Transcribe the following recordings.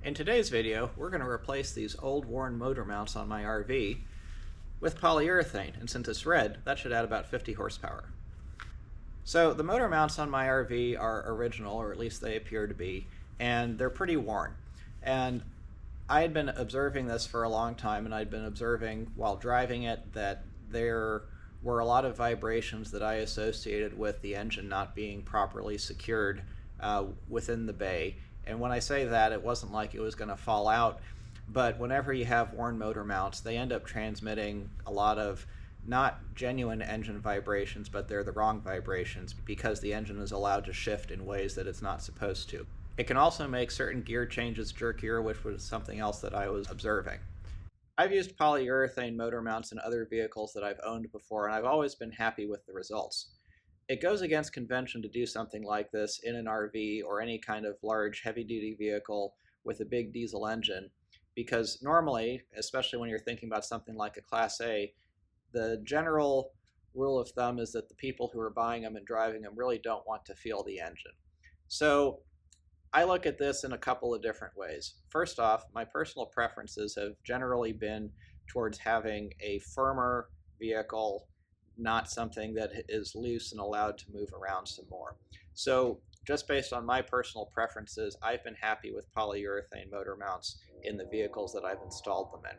In today's video, we're going to replace these old worn motor mounts on my RV with polyurethane, and since it's red, that should add about 50 horsepower. So the motor mounts on my RV are original, or at least they appear to be, and they're pretty worn. And I had been observing this for a long time, and I'd been observing while driving it that there were a lot of vibrations that I associated with the engine not being properly secured within the bay. And when I say that, it wasn't like it was going to fall out, but whenever you have worn motor mounts, they end up transmitting a lot of not genuine engine vibrations, but they're the wrong vibrations because the engine is allowed to shift in ways that it's not supposed to. It can also make certain gear changes jerkier, which was something else that I was observing. I've used polyurethane motor mounts in other vehicles that I've owned before, and I've always been happy with the results. It goes against convention to do something like this in an RV or any kind of large heavy-duty vehicle with a big diesel engine, because normally, especially when you're thinking about something like a Class A, the general rule of thumb is that the people who are buying them and driving them really don't want to feel the engine. So I look at this in a couple of different ways. First off, my personal preferences have generally been towards having a firmer vehicle, not something that is loose and allowed to move around some more. So just based on my personal preferences, I've been happy with polyurethane motor mounts in the vehicles that I've installed them in.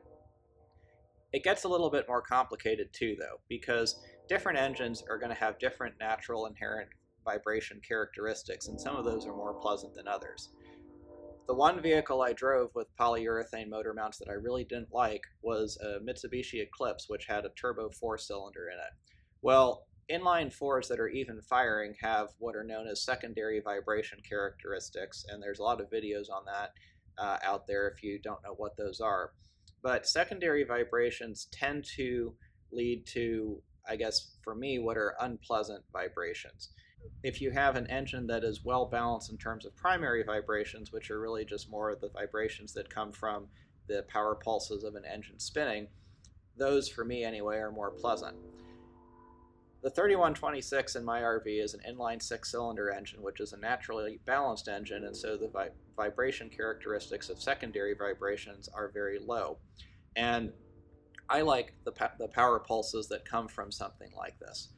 It gets a little bit more complicated too, though, because different engines are going to have different natural inherent vibration characteristics, and some of those are more pleasant than others. The one vehicle I drove with polyurethane motor mounts that I really didn't like was a Mitsubishi Eclipse, which had a turbo 4-cylinder in it. Well, inline fours that are even firing have what are known as secondary vibration characteristics, and there's a lot of videos on that out there if you don't know what those are. But secondary vibrations tend to lead to, I guess, for me, what are unpleasant vibrations. If you have an engine that is well balanced in terms of primary vibrations, which are really just more of the vibrations that come from the power pulses of an engine spinning, those, for me anyway, are more pleasant. The 3126 in my RV is an inline 6-cylinder engine, which is a naturally balanced engine, and so the vibration characteristics of secondary vibrations are very low. And I like the power pulses that come from something like this.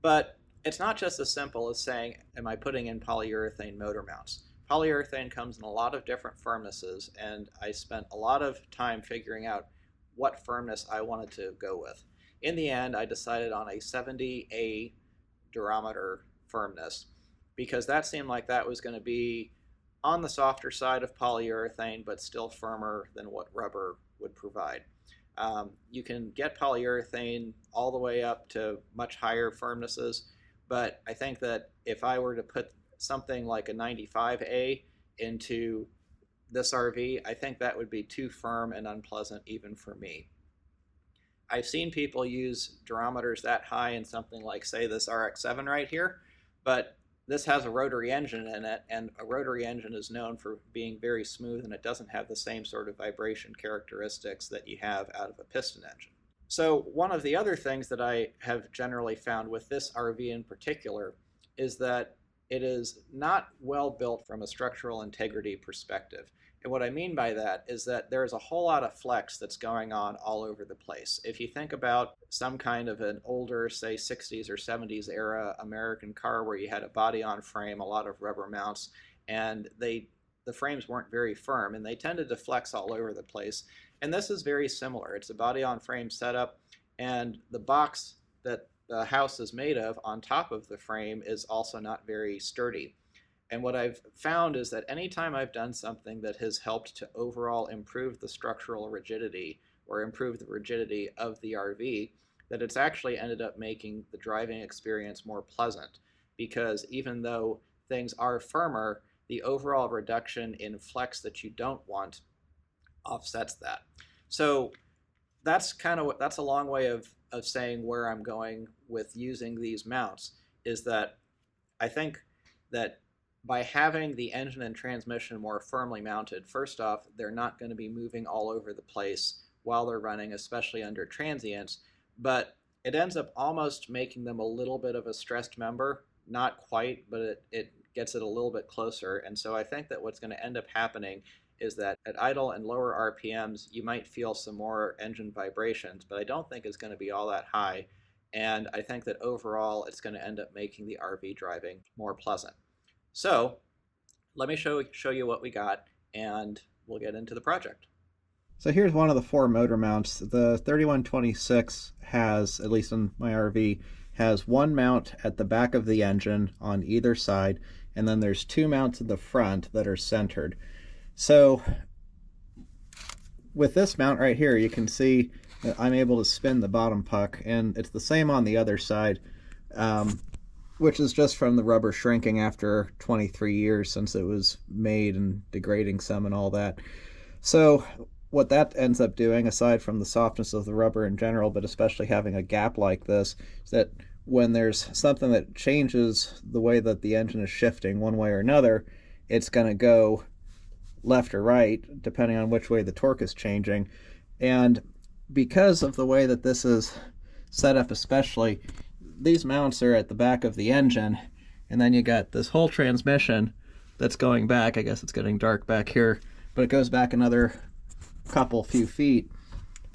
But it's not just as simple as saying, am I putting in polyurethane motor mounts? Polyurethane comes in a lot of different firmnesses, and I spent a lot of time figuring out what firmness I wanted to go with. In the end, I decided on a 70A durometer firmness because that seemed like that was going to be on the softer side of polyurethane, but still firmer than what rubber would provide. You can get polyurethane all the way up to much higher firmnesses, but I think that if I were to put something like a 95A into this RV, I think that would be too firm and unpleasant even for me. I've seen people use durometers that high in something like, say, this RX-7 right here, but this has a rotary engine in it, and a rotary engine is known for being very smooth, and it doesn't have the same sort of vibration characteristics that you have out of a piston engine. So one of the other things that I have generally found with this RV in particular is that it is not well built from a structural integrity perspective. And what I mean by that is that there's a whole lot of flex that's going on all over the place. If you think about some kind of an older, say 60s or 70s era American car where you had a body on frame, a lot of rubber mounts, and the frames weren't very firm and they tended to flex all over the place. And this is very similar. It's a body on frame setup, and the box that the house is made of on top of the frame is also not very sturdy. And what I've found is that anytime I've done something that has helped to overall improve the structural rigidity or improve the rigidity of the RV, that it's actually ended up making the driving experience more pleasant. Because even though things are firmer, the overall reduction in flex that you don't want offsets that. So that's a long way of saying where I'm going with using these mounts, is that I think that by having the engine and transmission more firmly mounted, first off, they're not going to be moving all over the place while they're running, especially under transients, but it ends up almost making them a little bit of a stressed member. Not quite, but it gets it a little bit closer. And so I think that what's going to end up happening is that at idle and lower RPMs, you might feel some more engine vibrations, but I don't think it's going to be all that high. And I think that overall, it's going to end up making the RV driving more pleasant. So let me show you what we got, and we'll get into the project. So here's one of the 4 motor mounts. The 3126 has, at least in my RV, has one mount at the back of the engine on either side, and then there's 2 mounts in the front that are centered. So with this mount right here, you can see that I'm able to spin the bottom puck, and it's the same on the other side, which is just from the rubber shrinking after 23 years since it was made and degrading some and all that. So what that ends up doing, aside from the softness of the rubber in general, but especially having a gap like this, is that when there's something that changes the way that the engine is shifting one way or another, it's going to go left or right, depending on which way the torque is changing. And because of the way that this is set up especially, these mounts are at the back of the engine, and then you got this whole transmission that's going back. I guess it's getting dark back here, but it goes back another few feet,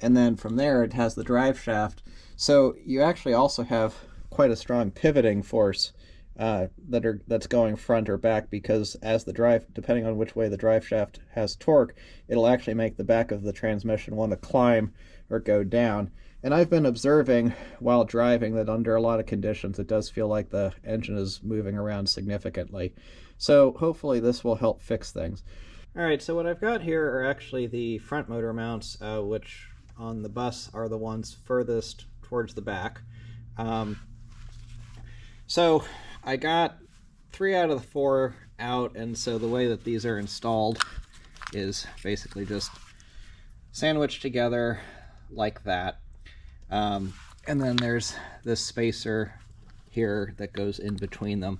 and then from there it has the drive shaft. So you actually also have quite a strong pivoting force that's going front or back, because as the drive, depending on which way the drive shaft has torque, it'll actually make the back of the transmission want to climb or go down. And I've been observing while driving that under a lot of conditions it does feel like the engine is moving around significantly. So hopefully this will help fix things. Alright, so what I've got here are actually the front motor mounts, which on the bus are the ones furthest towards the back. So I got 3 out of the 4 out, and so the way that these are installed is basically just sandwiched together like that. And then there's this spacer here that goes in between them.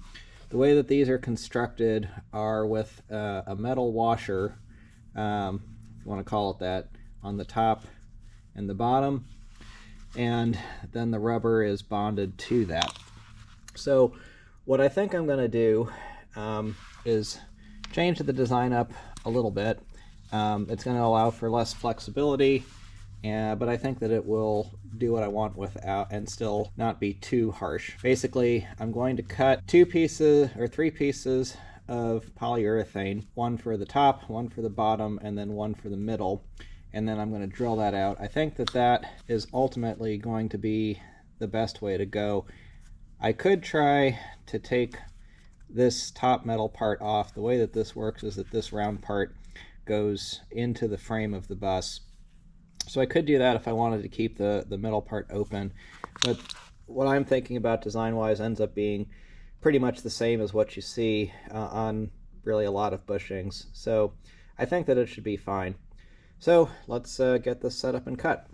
The way that these are constructed are with a metal washer, if you want to call it that, on the top and the bottom, and then the rubber is bonded to that. So what I think I'm going to do is change the design up a little bit. It's going to allow for less flexibility, but I think that it will do what I want without and still not be too harsh. Basically, I'm going to cut 3 pieces of polyurethane, one for the top, one for the bottom, and then one for the middle, and then I'm going to drill that out. I think that that is ultimately going to be the best way to go. I could try to take this top metal part off. The way that this works is that this round part goes into the frame of the bus. So I could do that if I wanted to keep the middle part open, but what I'm thinking about design-wise ends up being pretty much the same as what you see on really a lot of bushings. So I think that it should be fine. So let's get this set up and cut.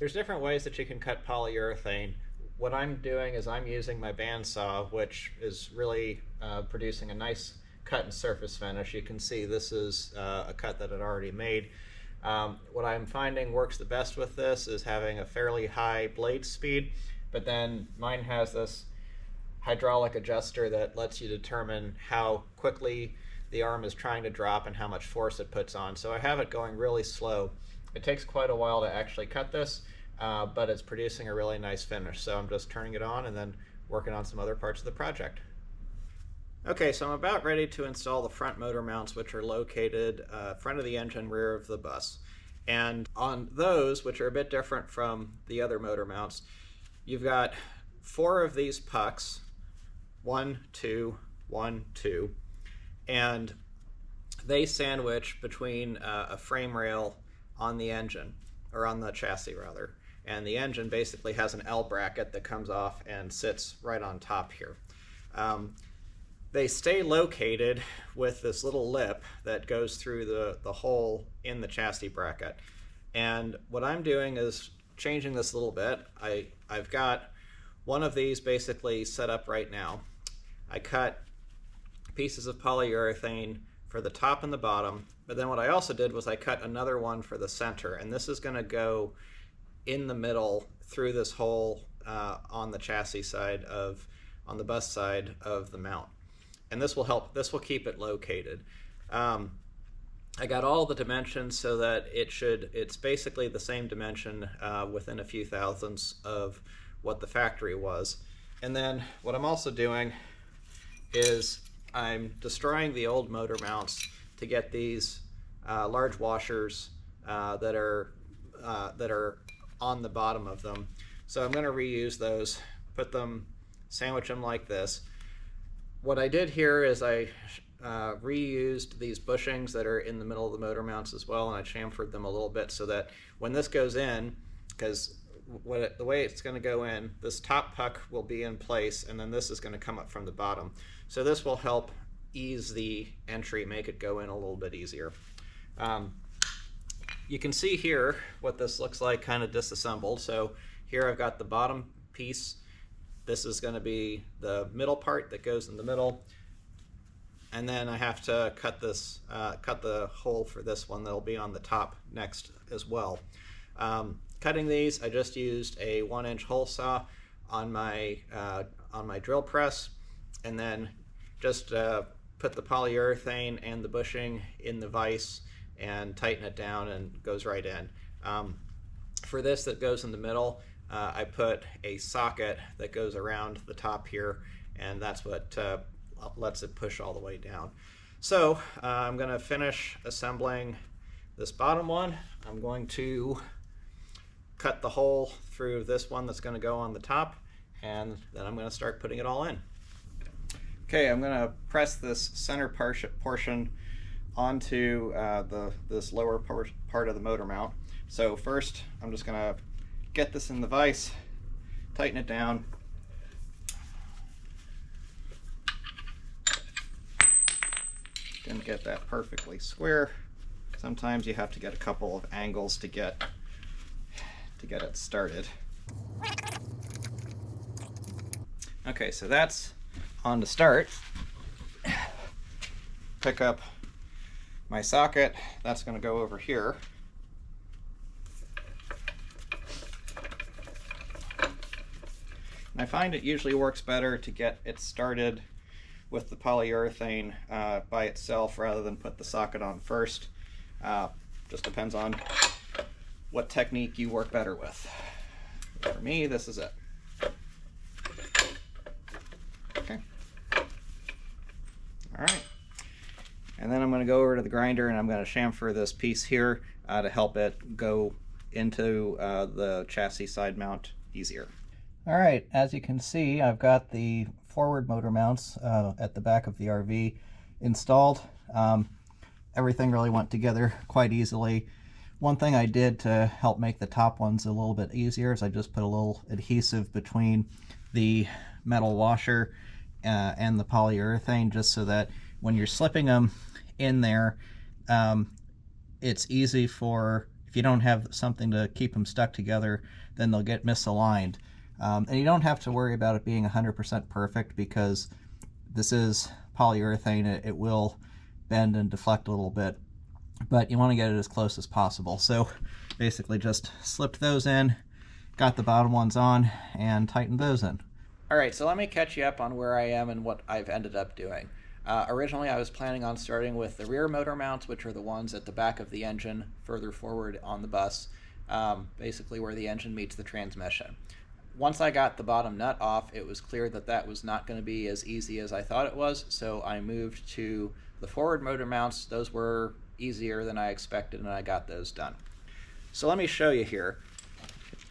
There's different ways that you can cut polyurethane. What I'm doing is I'm using my bandsaw, which is really producing a nice cut and surface finish. You can see this is a cut that I'd already made. What I'm finding works the best with this is having a fairly high blade speed, but then mine has this hydraulic adjuster that lets you determine how quickly the arm is trying to drop and how much force it puts on. So I have it going really slow. It takes quite a while to actually cut this, but it's producing a really nice finish. So I'm just turning it on and then working on some other parts of the project. Okay, so I'm about ready to install the front motor mounts, which are located front of the engine, rear of the bus. And on those, which are a bit different from the other motor mounts, you've got 4 of these pucks, 1, 2, 1, 2, and they sandwich between a frame rail on the engine, or on the chassis rather. And the engine basically has an L bracket that comes off and sits right on top here. They stay located with this little lip that goes through the hole in the chassis bracket. And what I'm doing is changing this a little bit. I've got one of these basically set up right now. I cut pieces of polyurethane for the top and the bottom, but then what I also did was I cut another one for the center, and this is going to go in the middle through this hole on the chassis side on the bus side of the mount. And this will keep it located. I got all the dimensions so that it's basically the same dimension within a few thousandths of what the factory was. And then what I'm also doing is I'm destroying the old motor mounts to get these large washers that are on the bottom of them. So I'm going to reuse those, sandwich them like this. What I did here is I reused these bushings that are in the middle of the motor mounts as well, and I chamfered them a little bit so that when this goes in, because the way it's going to go in, this top puck will be in place, and then this is going to come up from the bottom. So this will help ease the entry, make it go in a little bit easier. You can see here what this looks like kind of disassembled. So here I've got the bottom piece. This is going to be the middle part that goes in the middle. And then I have to cut the hole for this one that'll be on the top next as well. Cutting these, I just used a 1-inch hole saw on my drill press, and then just put the polyurethane and the bushing in the vise and tighten it down, and it goes right in. For this that goes in the middle, I put a socket that goes around the top here, and that's what lets it push all the way down. So I'm going to finish assembling this bottom one. I'm going to cut the hole through this one that's going to go on the top, and then I'm going to start putting it all in. Okay, I'm going to press this center portion onto this lower part of the motor mount. So first I'm just going to get this in the vise, tighten it down, didn't get that perfectly square. Sometimes you have to get a couple of angles to get it started. Okay, so that's on to start. Pick up my socket, that's going to go over here. And I find it usually works better to get it started with the polyurethane by itself rather than put the socket on first. Just depends on what technique you work better with. For me, this is it. Okay. All right. And then I'm going to go over to the grinder and I'm going to chamfer this piece here to help it go into the chassis side mount easier. All right, as you can see, I've got the forward motor mounts at the back of the RV installed. Everything really went together quite easily. One thing I did to help make the top ones a little bit easier is I just put a little adhesive between the metal washer and the polyurethane, just so that when you're slipping them in there, it's easy for, if you don't have something to keep them stuck together, then they'll get misaligned. And you don't have to worry about it being 100% perfect, because this is polyurethane. It will bend and deflect a little bit, but you want to get it as close as possible. So basically just slipped those in, got the bottom ones on, and tightened those in. All right, so let me catch you up on where I am and what I've ended up doing. Originally I was planning on starting with the rear motor mounts, which are the ones at the back of the engine further forward on the bus, basically where the engine meets the transmission. Once I got the bottom nut off, it was clear that that was not going to be as easy as I thought it was, so I moved to the forward motor mounts. Those were easier than I expected, and I got those done. So let me show you here.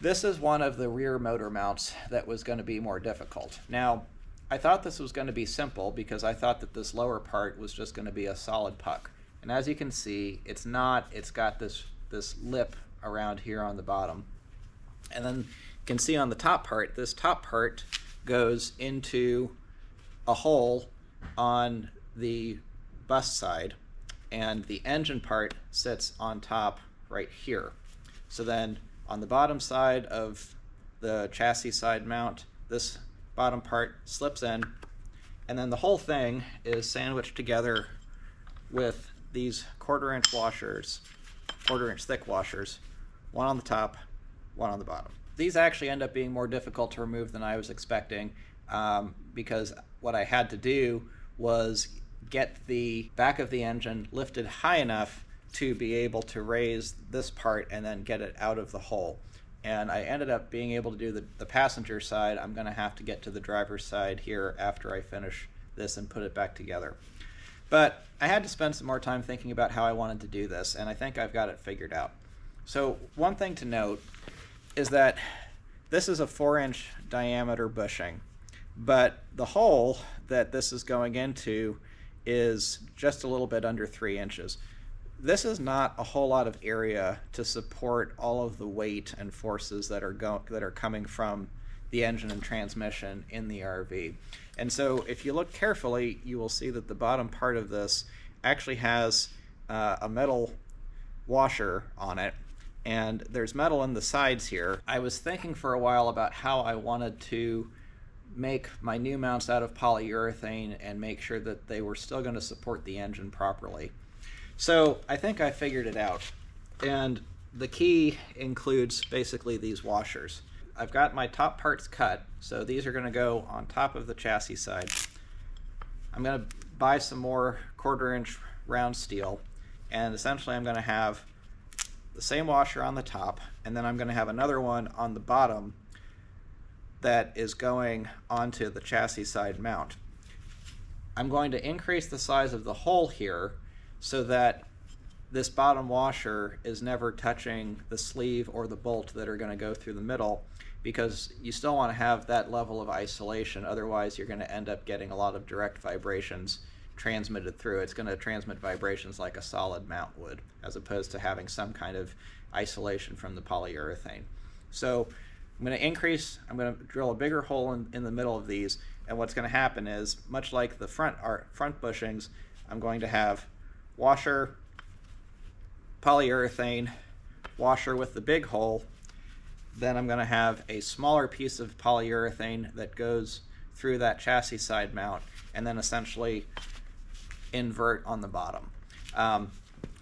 This is one of the rear motor mounts that was going to be more difficult. Now, I thought this was going to be simple because I thought that this lower part was just going to be a solid puck. And as you can see, it's not. It's got this lip around here on the bottom. And then you can see on the top part, this top part goes into a hole on the bus side, and the engine part sits on top right here. So then on the bottom side of the chassis side mount, this bottom part slips in, and then the whole thing is sandwiched together with these 1/4 inch washers, 1/4 inch thick washers, one on the top, one on the bottom. These actually end up being more difficult to remove than I was expecting, because what I had to do was get the back of the engine lifted high enough to be able to raise this part and then get it out of the hole. And I ended up being able to do the passenger side. I'm going to have to get to the driver's side here after I finish this and put it back together. But I had to spend some more time thinking about how I wanted to do this, and I think I've got it figured out. So one thing to note is that this is a 4-inch diameter bushing, but the hole that this is going into is just a little bit under 3 inches. This is not a whole lot of area to support all of the weight and forces that are coming from the engine and transmission in the RV. And so if you look carefully, you will see that the bottom part of this actually has a metal washer on it, and there's metal in the sides here. I was thinking for a while about how I wanted to make my new mounts out of polyurethane and make sure that they were still going to support the engine properly. So I think I figured it out, and the key includes basically these washers. I've got my top parts cut, so these are going to go on top of the chassis side. I'm going to buy some more 1/4-inch round steel, and essentially I'm going to have the same washer on the top, and then I'm going to have another one on the bottom that is going onto the chassis side mount. I'm going to increase the size of the hole here so that this bottom washer is never touching the sleeve or the bolt that are going to go through the middle, because you still want to have that level of isolation. Otherwise you're going to end up getting a lot of direct vibrations transmitted through. It's going to transmit vibrations like a solid mount would, as opposed to having some kind of isolation from the polyurethane. So I'm going to drill a bigger hole in the middle of these, and what's going to happen is, much like the front bushings, I'm going to have washer, polyurethane, washer with the big hole. Then I'm going to have a smaller piece of polyurethane that goes through that chassis side mount, and then essentially invert on the bottom.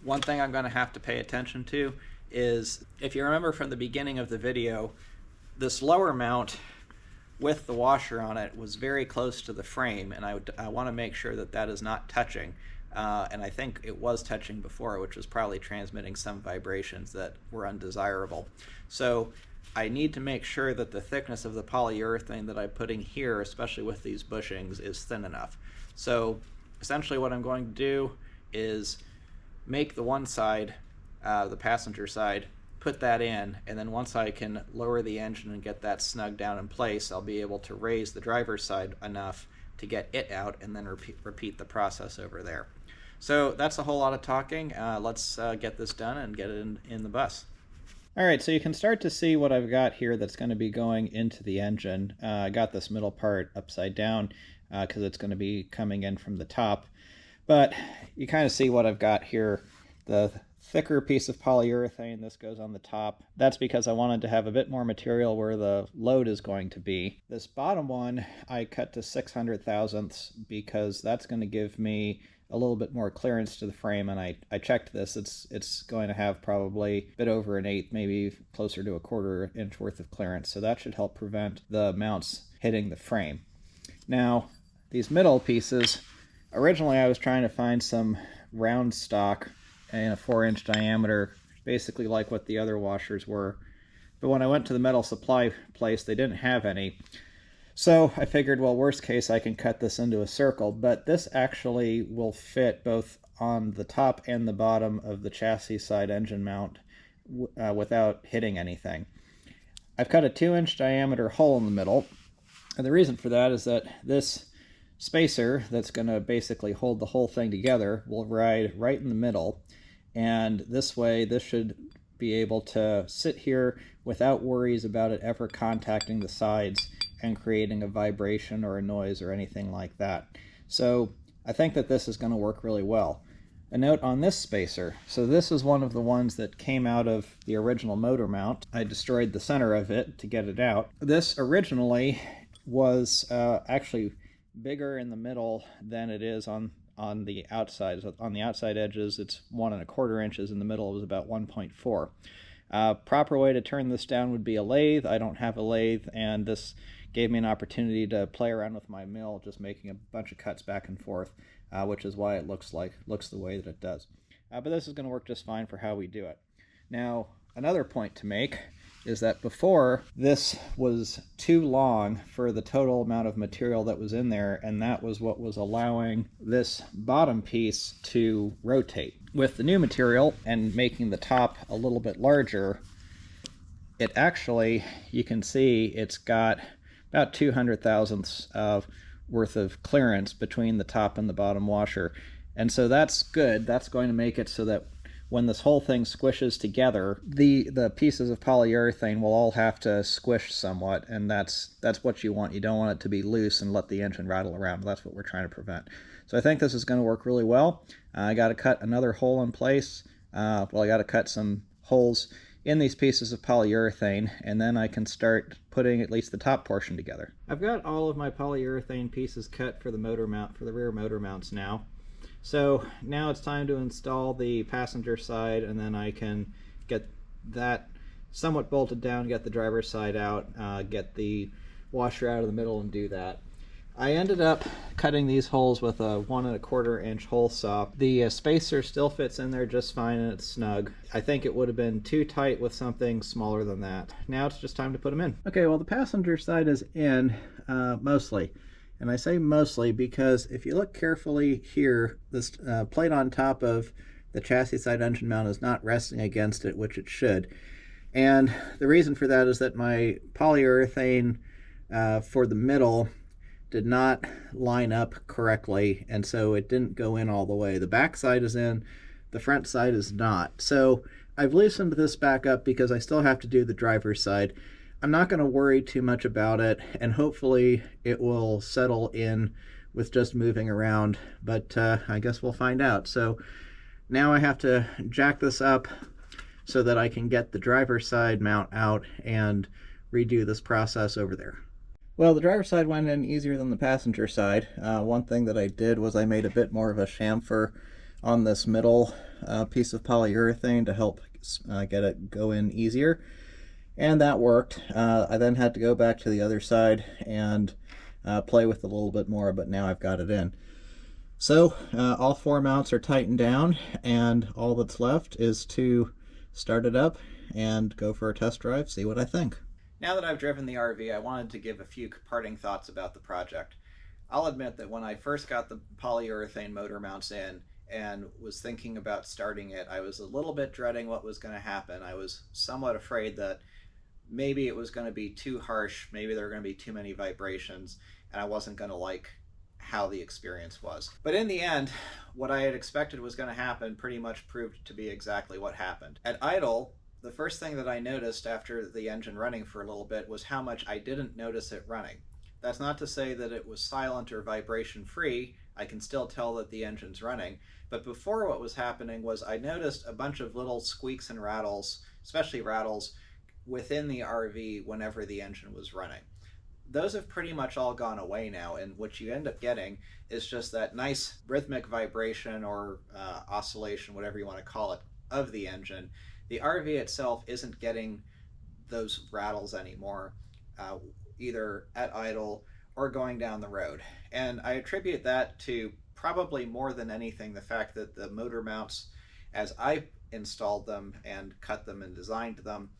One thing I'm going to have to pay attention to is, if you remember from the beginning of the video, this lower mount with the washer on it was very close to the frame, and I want to make sure that that is not touching. And I think it was touching before, which was probably transmitting some vibrations that were undesirable. So I need to make sure that the thickness of the polyurethane that I'm putting here, especially with these bushings, is thin enough. So essentially what I'm going to do is make the one side, the passenger side, put that in, and then once I can lower the engine and get that snug down in place, I'll be able to raise the driver's side enough to get it out, and then repeat the process over there. So that's a whole lot of talking. Let's get this done and get it in the bus. All right, so you can start to see what I've got here that's going to be going into the engine. I got this middle part upside down because it's going to be coming in from the top. But you kind of see what I've got here. The thicker piece of polyurethane, this goes on the top. That's because I wanted to have a bit more material where the load is going to be. This bottom one I cut to 600 thousandths because that's going to give me a little bit more clearance to the frame, and I checked this. It's going to have probably a bit over an eighth, maybe closer to a 1/4 inch worth of clearance, so that should help prevent the mounts hitting the frame. Now, these middle pieces, originally I was trying to find some round stock in a 4-inch diameter, basically like what the other washers were, but when I went to the metal supply place, they didn't have any. So I figured, well, worst case, I can cut this into a circle, but this actually will fit both on the top and the bottom of the chassis side engine mount without hitting anything. I've cut a 2-inch diameter hole in the middle, and the reason for that is that this spacer that's going to basically hold the whole thing together will ride right in the middle, and this way this should be able to sit here without worries about it ever contacting the sides and creating a vibration or a noise or anything like that. So I think that this is going to work really well. A note on this spacer. So this is one of the ones that came out of the original motor mount. I destroyed the center of it to get it out. This originally was actually bigger in the middle than it is on the outside. So on the outside edges it's 1 1/4 inches, in the middle it was about 1.4. Proper way to turn this down would be a lathe. I don't have a lathe, and this gave me an opportunity to play around with my mill, just making a bunch of cuts back and forth, which is why it looks the way that it does. but this is going to work just fine for how we do it. Now, another point to make is that before, this was too long for the total amount of material that was in there, and that was what was allowing this bottom piece to rotate. With the new material and making the top a little bit larger, it actually, you can see it's got about 200 thousandths of worth of clearance between the top and the bottom washer. And so that's good. That's going to make it so that when this whole thing squishes together, the pieces of polyurethane will all have to squish somewhat, and that's what you want. You don't want it to be loose and let the engine rattle around. That's what we're trying to prevent. So I think this is going to work really well. I got to cut another hole in place. I got to cut some holes in these pieces of polyurethane, and then I can start putting at least the top portion together. I've got all of my polyurethane pieces cut for the motor mount, for the rear motor mounts now. So now it's time to install the passenger side, and then I can get that somewhat bolted down, get the driver's side out, get the washer out of the middle, and do that. I ended up cutting these holes with a 1 1/4 inch hole saw. The spacer still fits in there just fine and it's snug. I think it would have been too tight with something smaller than that. Now it's just time to put them in. Okay, well the passenger side is in mostly. And I say mostly because if you look carefully here, this plate on top of the chassis side engine mount is not resting against it, which it should. And the reason for that is that my polyurethane for the middle did not line up correctly, and so it didn't go in all the way. The back side is in, the front side is not. So I've loosened this back up because I still have to do the driver's side. I'm not going to worry too much about it, and hopefully it will settle in with just moving around, but I guess we'll find out. So now I have to jack this up so that I can get the driver's side mount out and redo this process over there. Well, the driver's side went in easier than the passenger side. One thing that I did was I made a bit more of a chamfer on this middle piece of polyurethane to help get it go in easier. And that worked. I then had to go back to the other side and play with it a little bit more, but now I've got it in. So all 4 mounts are tightened down, and all that's left is to start it up and go for a test drive, see what I think. Now that I've driven the RV, I wanted to give a few parting thoughts about the project. I'll admit that when I first got the polyurethane motor mounts in and was thinking about starting it, I was a little bit dreading what was going to happen. I was somewhat afraid that maybe it was going to be too harsh, maybe there were going to be too many vibrations, and I wasn't going to like how the experience was. But in the end, what I had expected was going to happen pretty much proved to be exactly what happened. At idle, the first thing that I noticed after the engine running for a little bit was how much I didn't notice it running. That's not to say that it was silent or vibration free. I can still tell that the engine's running. But before, what was happening was I noticed a bunch of little squeaks and rattles, especially rattles, within the RV whenever the engine was running. Those have pretty much all gone away now, and what you end up getting is just that nice rhythmic vibration or oscillation, whatever you want to call it, of the engine. The RV itself isn't getting those rattles anymore, either at idle or going down the road. And I attribute that to probably more than anything the fact that the motor mounts, as I installed them and cut them and designed them,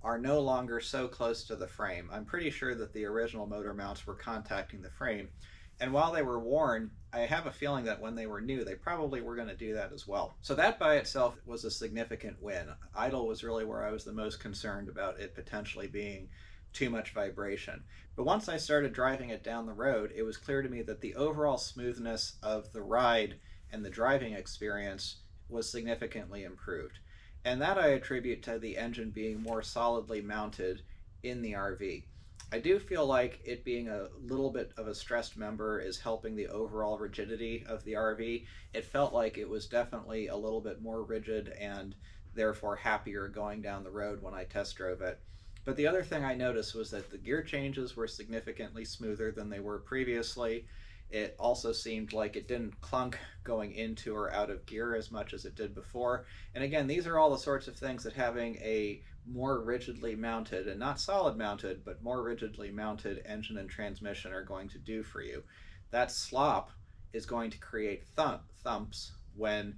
are no longer so close to the frame. I'm pretty sure that the original motor mounts were contacting the frame, and while they were worn, I have a feeling that when they were new, they probably were going to do that as well. So that by itself was a significant win. Idle was really where I was the most concerned about it potentially being too much vibration. But once I started driving it down the road, it was clear to me that the overall smoothness of the ride and the driving experience was significantly improved. And that I attribute to the engine being more solidly mounted in the RV. I do feel like it being a little bit of a stressed member is helping the overall rigidity of the RV. It felt like it was definitely a little bit more rigid and therefore happier going down the road when I test drove it. But the other thing I noticed was that the gear changes were significantly smoother than they were previously. It also seemed like it didn't clunk going into or out of gear as much as it did before. And again, these are all the sorts of things that having a more rigidly mounted, and not solid mounted, but more rigidly mounted engine and transmission are going to do for you. That slop is going to create thumps when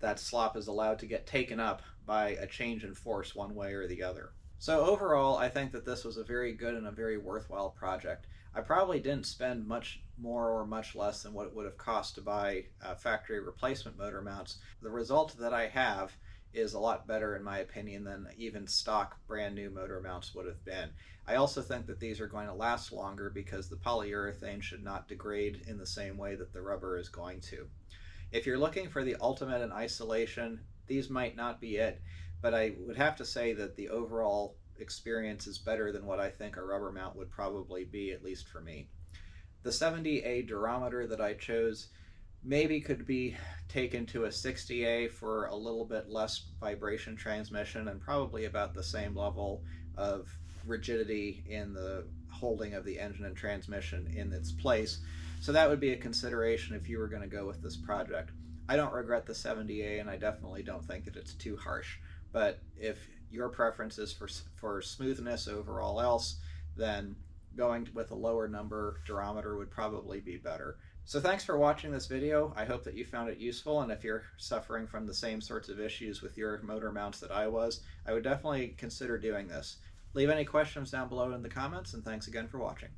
that slop is allowed to get taken up by a change in force one way or the other. So overall, I think that this was a very good and a very worthwhile project. I probably didn't spend much more or much less than what it would have cost to buy factory replacement motor mounts. The result that I have is a lot better in my opinion than even stock brand new motor mounts would have been. I also think that these are going to last longer because the polyurethane should not degrade in the same way that the rubber is going to. If you're looking for the ultimate in isolation, these might not be it, but I would have to say that the overall experience is better than what I think a rubber mount would probably be, at least for me. The 70A durometer that I chose maybe could be taken to a 60A for a little bit less vibration transmission and probably about the same level of rigidity in the holding of the engine and transmission in its place. So that would be a consideration if you were going to go with this project. I don't regret the 70A, and I definitely don't think that it's too harsh. But if your preference is for smoothness over all else, then going with a lower number durometer would probably be better. So thanks for watching this video. I hope that you found it useful, and if you're suffering from the same sorts of issues with your motor mounts that I was, I would definitely consider doing this. Leave any questions down below in the comments, and thanks again for watching.